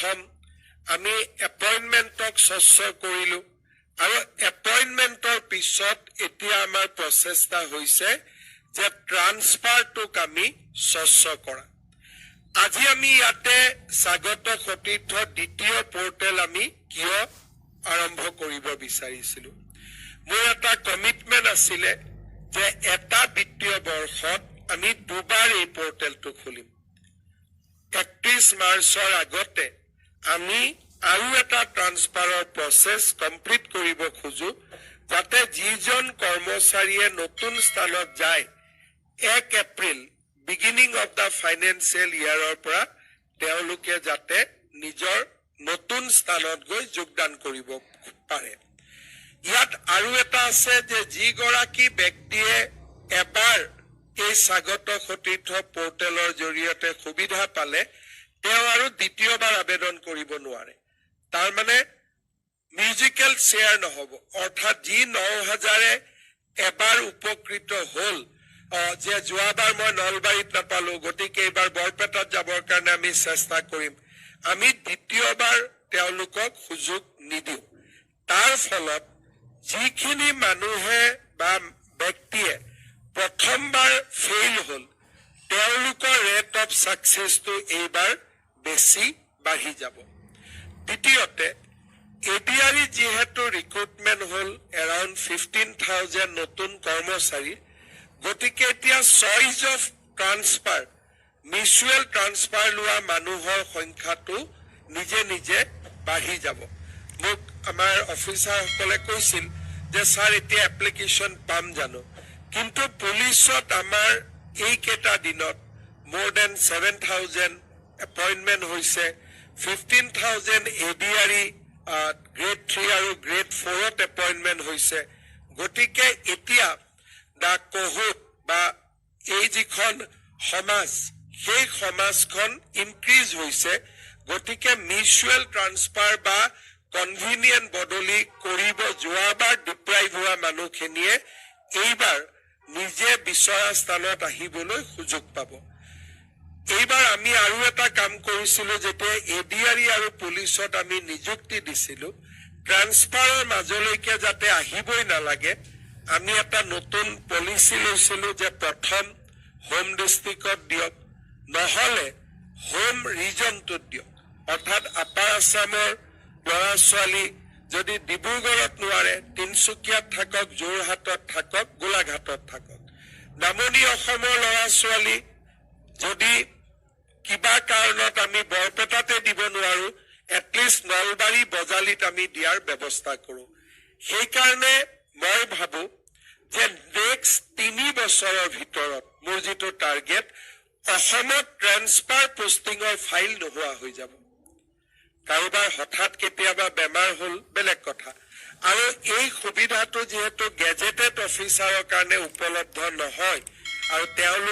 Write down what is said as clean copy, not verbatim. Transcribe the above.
প্ৰথম আমি এপইণ্টমেণ্টক স্বচ্ছ কৰিলোঁ আৰু এপইণ্টমেণ্টৰ পিছত এতিয়া আমাৰ প্ৰচেষ্টা হৈছে যে ট্ৰান্সফাৰটোক আমি স্বচ্ছ কৰা। আজি আমি ইয়াতে স্বাগত সতীৰ্থ দ্বিতীয় পৰ্টেল আমি কিয় আৰম্ভ কৰিব বিচাৰিছিলোঁ। মোৰ এটা কমিটমেণ্ট আছিলে যে এটা বিত্তীয় বৰ্ষত আমি দুবাৰ এই পৰ্টেলটো খুলিম। 31 মাৰ্চৰ আগতে আমি আৰু এটা ট্ৰান্সফাৰৰ প্ৰচেছ কমপ্লিট কৰিব খোজো, যাতে যিজন কৰ্মচাৰীয়ে নতুন স্থানত যায় 1 April beginning of the financial ইয়াৰৰ পৰা তেওঁলোকে যাতে নিজৰ নতুন স্থানত গৈ যোগদান কৰিব পাৰে। ইয়াত আৰু এটা আছে যে যিগৰাকী ব্যক্তিয়ে এবাৰ এই স্বাগত সতীৰ্থ পৰ্টেলৰ জৰিয়তে সুবিধা পালে তেওঁ আৰু দ্বিতীয়বাৰ আবেদন কৰিব নোৱাৰে। তাৰমানে মিউজিকেল শ্বেয়াৰ নহ'ব, অৰ্থাৎ যি 9,000 এবাৰ উপকৃত হ'ল যে যোৱাবাৰ মই নলবাৰীত নাপালো, গতিকে এইবাৰ বৰপেটাত যাবৰ কাৰণে আমি চেষ্টা কৰিম, আমি দ্বিতীয়বাৰ তেওঁলোকক সুযোগ নিদিওঁ। তাৰ ফলত যিখিনি মানুহে বা ব্যক্তিয়ে প্ৰথমবাৰ ফেইল হ'ল তেওঁলোকৰ ৰেট অফ ছাকচেছটো এইবাৰ বেছি বাঢ়ি যাব। দ্বিতীয়তে এডিআৰই যিহেতু ৰিক্ৰুটমেণ্ট হ'ল এৰাউণ্ড 15,000 নতুন কৰ্মচাৰী, গতিকে এতিয়া choice of transfer mutual transfer লোৱা মানুহৰ সংখ্যাটো নিজে নিজে বাঢ়ি যাব। মোক আমাৰ অফিচাৰসকলে কৈছিল যে ছাৰ এতিয়া এপ্লিকেশ্যন পাম জানো, কিন্তু পুলিচত আমাৰ এইকেইটা দিনত মোৰ দেন 7,000 এপইণ্টমেণ্ট হৈছে, 15,000 এডিআৰই গ্ৰেড 3 আৰু গ্ৰেড 4ত এপইণ্টমেণ্ট হৈছে। গতিকে এতিয়া দা কহুট বা এই যিখন সমাজ সেই সমাজখন ইনক্ৰিজ হৈছে। গতিকে মিউচুৱেল ট্ৰান্সফাৰ বা কনভিনিয়েণ্ট বদলি কৰিব যোৱাবাৰ ডিপ্ৰাইভ হোৱা মানুহখিনিয়ে এইবাৰ নিজে বিচৰা স্থানত আহিবলৈ সুযোগ পাব। এইবাৰ আমি আৰু এটা কাম কৰিছিলোঁ, যেতিয়া এডিআৰই আৰু পুলিচত আমি নিযুক্তি দিছিলোঁ ট্ৰান্সফাৰৰ মাজলৈকে যাতে আহিবই নালাগে, আমি এটা নতুন পলিচি লৈছিলোঁ যে প্ৰথম হোম ডিষ্ট্ৰিক্টত দিয়ক, নহ'লে হোম ৰিজনটোত দিয়ক। অৰ্থাৎ আপাৰ আছামৰ ল'ৰা ছোৱালী যদি ডিব্ৰুগড়ত নোৱাৰে তিনিচুকীয়াত থাকক, যোৰহাটত থাকক, গোলাঘাটত থাকক। নামনি অসমৰ ল'ৰা ছোৱালী যদি কিবা কাৰণত আমি বৰপেটাতে দিব নোৱাৰো, এটলিষ্ট নলবাৰী বজালিত আমি দিয়াৰ ব্যৱস্থা কৰোঁ। সেইকাৰণে মই ভাবো যে নেক্সট 3 বছৰৰ ভিতৰত মোৰ যিটো টাৰ্গেট, অসমত ট্ৰান্সফাৰ পোষ্টিঙৰ ফাইল নোহোৱা হৈ যাব। কাৰোবাৰ হঠাৎ কেতিয়াবা বেমাৰ হ'ল বেলেগ কথা, আৰু এই সুবিধাটো যিহেতু গেজেটেড অফিচাৰৰ কাৰণে উপলব্ধ নহয় আৰু তেওঁলোক